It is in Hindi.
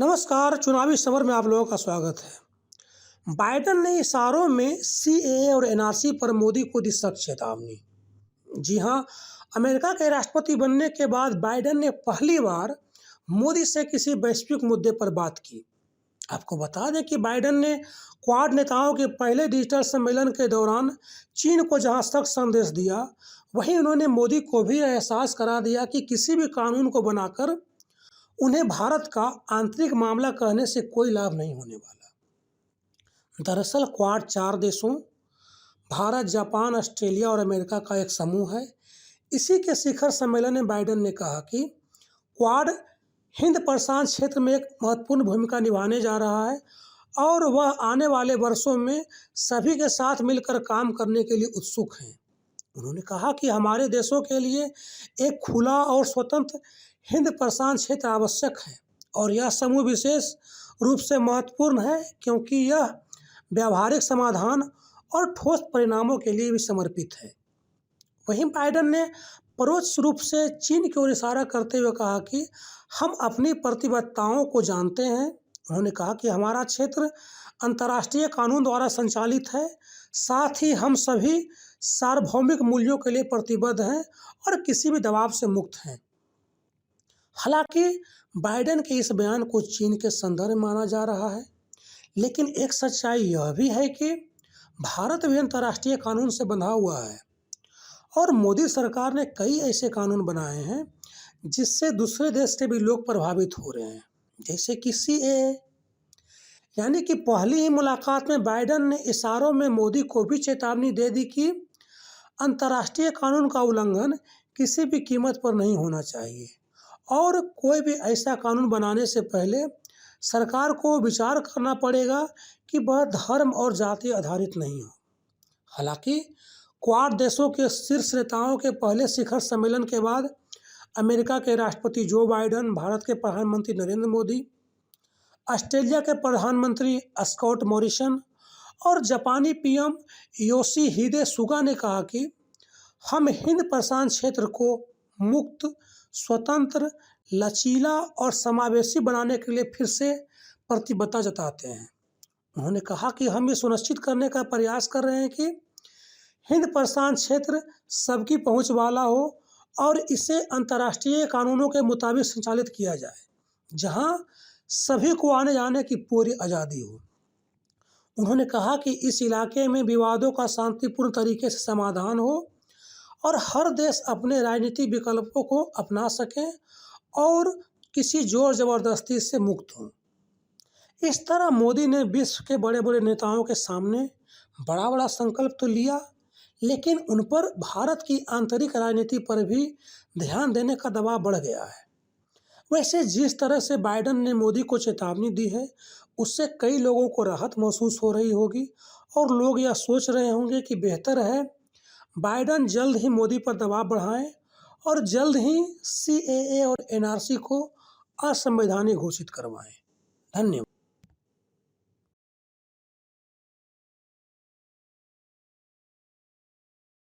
नमस्कार। चुनावी सफर में आप लोगों का स्वागत है। बाइडेन ने इशारों में सीएए और एनआरसी पर मोदी को दी सख्त चेतावनी। जी हां, अमेरिका के राष्ट्रपति बनने के बाद बाइडेन ने पहली बार मोदी से किसी वैश्विक मुद्दे पर बात की। आपको बता दें कि बाइडेन ने क्वाड नेताओं के पहले डिजिटल सम्मेलन के दौरान चीन को जहां सख्त संदेश दिया, वहीं उन्होंने मोदी को भी एहसास करा दिया कि किसी भी कानून को बनाकर उन्हें भारत का आंतरिक मामला कहने से कोई लाभ नहीं होने वाला। दरअसल क्वाड 4 देशों भारत, जापान, ऑस्ट्रेलिया और अमेरिका का एक समूह है। इसी के शिखर सम्मेलन में बाइडेन ने कहा कि क्वाड हिंद प्रशांत क्षेत्र में एक महत्वपूर्ण भूमिका निभाने जा रहा है और वह आने वाले वर्षों में सभी के साथ मिलकर काम करने के लिए उत्सुक हैं। उन्होंने कहा कि हमारे देशों के लिए एक खुला और स्वतंत्र हिंद प्रशांत क्षेत्र आवश्यक है और यह समूह विशेष रूप से महत्वपूर्ण है क्योंकि यह व्यावहारिक समाधान और ठोस परिणामों के लिए भी समर्पित है। वहीं बाइडेन ने परोक्ष रूप से चीन की ओर इशारा करते हुए कहा कि हम अपनी प्रतिबद्धताओं को जानते हैं। उन्होंने कहा कि हमारा क्षेत्र अंतर्राष्ट्रीय कानून द्वारा संचालित है, साथ ही हम सभी सार्वभौमिक मूल्यों के लिए प्रतिबद्ध हैं और किसी भी दबाव से मुक्त हैं। हालांकि बाइडेन के इस बयान को चीन के संदर्भ में माना जा रहा है, लेकिन एक सच्चाई यह भी है कि भारत भी अंतर्राष्ट्रीय कानून से बंधा हुआ है और मोदी सरकार ने कई ऐसे कानून बनाए हैं जिससे दूसरे देश के भी लोग प्रभावित हो रहे हैं, जैसे कि सीएए। यानी कि पहली ही मुलाकात में बाइडेन ने इशारों में मोदी को भी चेतावनी दे दी कि अंतर्राष्ट्रीय कानून का उल्लंघन किसी भी कीमत पर नहीं होना चाहिए और कोई भी ऐसा कानून बनाने से पहले सरकार को विचार करना पड़ेगा कि वह धर्म और जाति आधारित नहीं हो। हालांकि क्वाड देशों के शीर्ष नेताओं के पहले शिखर सम्मेलन के बाद अमेरिका के राष्ट्रपति जो बाइडेन, भारत के प्रधानमंत्री नरेंद्र मोदी, ऑस्ट्रेलिया के प्रधानमंत्री स्कॉट मॉरिसन और जापानी पीएम योशिहिदे सुगा ने कहा कि हम हिंद प्रशांत क्षेत्र को मुक्त, स्वतंत्र, लचीला और समावेशी बनाने के लिए फिर से प्रतिबद्धता जताते हैं। उन्होंने कहा कि हम ये सुनिश्चित करने का प्रयास कर रहे हैं कि हिंद प्रशांत क्षेत्र सबकी पहुंच वाला हो और इसे अंतर्राष्ट्रीय कानूनों के मुताबिक संचालित किया जाए, जहां सभी को आने जाने की पूरी आज़ादी हो। उन्होंने कहा कि इस इलाके में विवादों का शांतिपूर्ण तरीके से समाधान हो और हर देश अपने राजनीतिक विकल्पों को अपना सके और किसी जोर जबरदस्ती से मुक्त हो। इस तरह मोदी ने विश्व के बड़े बड़े नेताओं के सामने बड़ा बड़ा संकल्प तो लिया, लेकिन उन पर भारत की आंतरिक राजनीति पर भी ध्यान देने का दबाव बढ़ गया है। वैसे जिस तरह से बाइडेन ने मोदी को चेतावनी दी है, उससे कई लोगों को राहत महसूस हो रही होगी और लोग यह सोच रहे होंगे कि बेहतर है बाइडेन जल्द ही मोदी पर दबाव बढ़ाएं और जल्द ही सीएए और एनआरसी को असंवैधानिक घोषित करवाएं। धन्यवाद।